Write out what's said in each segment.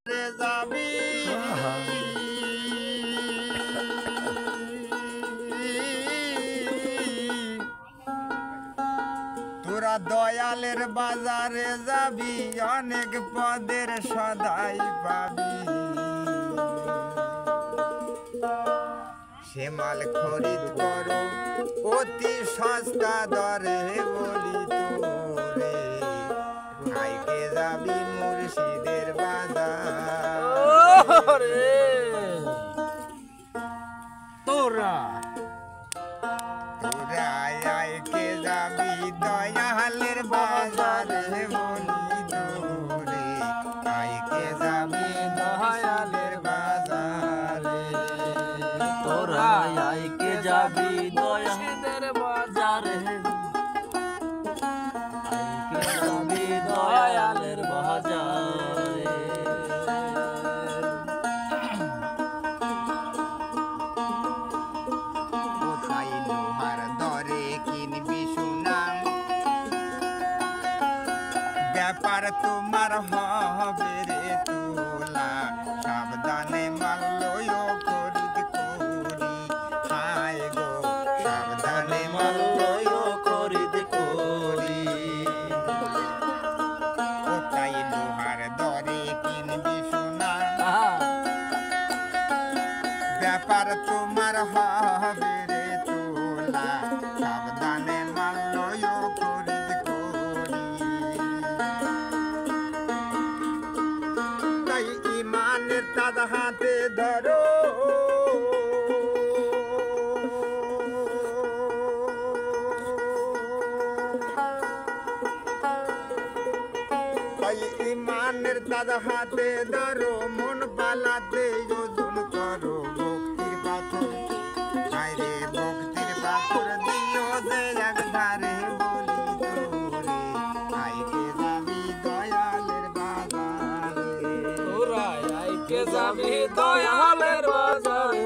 যাবি তোরা দয়ালের বাজারে যাবি অনেক পদের সদাই পাবি সে মাল খরিদ করো অতি সস্তা দরে বলি তোরে আইকে যাবি মুর্শিদের বাজার তোরা তোরা আইকে যাবি দয়ালের বাজারে বলি তোরে আইকে যাবি দয়ালের বাজারে তোরা আইকে যাবি দয়ালের বাজারে আইকে যাবি দয়ালের বাজারে কোথায় লোহার দরে কিনবি সোনা ব্যাপার তোমার হবে রে তোলা সাবধানে মাল্লয় খরিদ করি হায় গো সাবধানে মাল্লয় খরিদ করি কোথায় লোহার দরে কিনবি সোনা ব্যাপার তোমার হবে রে তোলা সাবধানে মাল্লয় খরিদ করি তাই ইমানের তাজা হাতে ধরো তাই ইমানের তাজা হাতে ধরো মন পালাতে যোজন করো ভক্তির পাথর আরে ভক্তির পাথর দিও যে একবারে বলি তোরে আইকে যাবি দয়ালের বাজারে তোরা আইকে যাবি দয়ালের বাজারে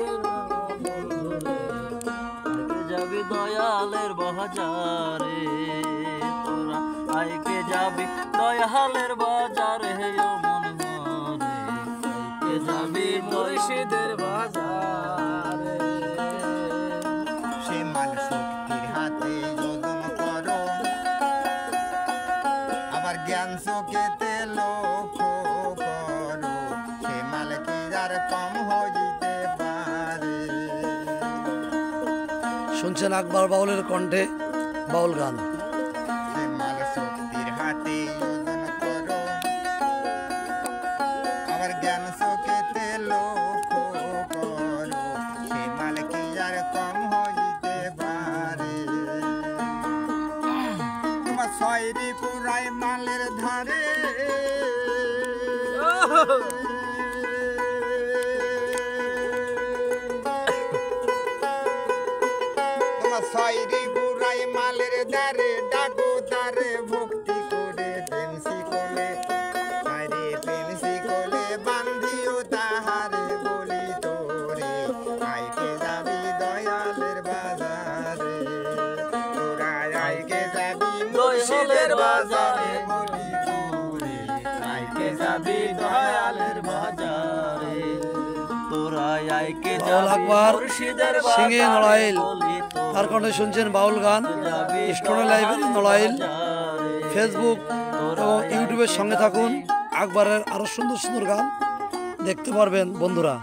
আইকে যাবি দয়ালের বাজারে তোরা আইকে যাবি দয়ালের বাজারে ও মন মরে আইকে যাবি মুর্শিদের বাজারে সে মাল শক্তির হাতে যোজন করো আবার জ্ঞান চোখেতে লক্ষ্য করো সে মাল কি আর কম হইতে পারে শুনছেন আকবর বাউলের কণ্ঠে বাউল গান। সে মাল শক্তির হাতে যোজন করো আবার জ্ঞান চোখেতে লক্ষ্য করো সে মাল কি আর কম হইতে পারে তোমার ছয়রি পুরাই মালের ধারে তোমার ছয়রি পুরাই মালের ধারে ডাকো তারে ভক্তি করে প্রেমসি কোলে আরে প্রেমসি কোলে বান্ধিও তাহারে বলি তোরে আইকে যাবি দয়ালের বাজারে তোরা আইকে যাবি মুর্শিদের বাজারে বলি তোরে আইকে যাবি দয়ালের বাজারে তোরা আইকে বাউল যাবি আকবর মুর্শিদের সিঙ্গে বাজারে নড়াইল বলি তার কণ্ঠে শুনছেন বাউল গান। স্টোরি লাইব্রেরি নড়াইল ফেসবুক এবং ইউটিউবের সঙ্গে থাকুন। আকবরের আরো সুন্দর সুন্দর গান দেখতে পারবেন বন্ধুরা।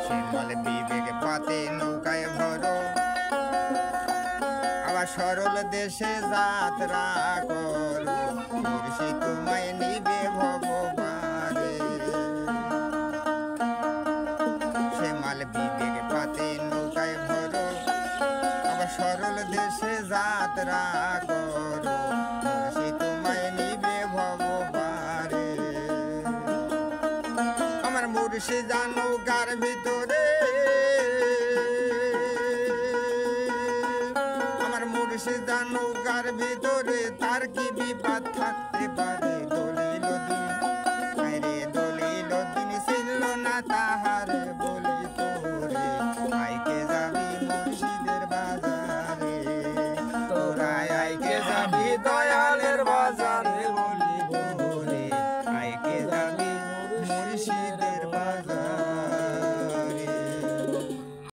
সে মাল বিবেক পাতে নৌকায় ভরো আবার সরল দেশে যাত্রা করো মুর্শিদ তোমায় নিবে ভগবানে সে মাল বিবেক পাতে নৌকায় ভরো আবার সরল দেশে যাত্রা করো মুর্শিদ তোমায় নিবে ভগবানে আমার মুর্শিদা নৌকার ভিতরে সে নৌকার ভিতরে তার কি বিপদ থাকতে পারে দোল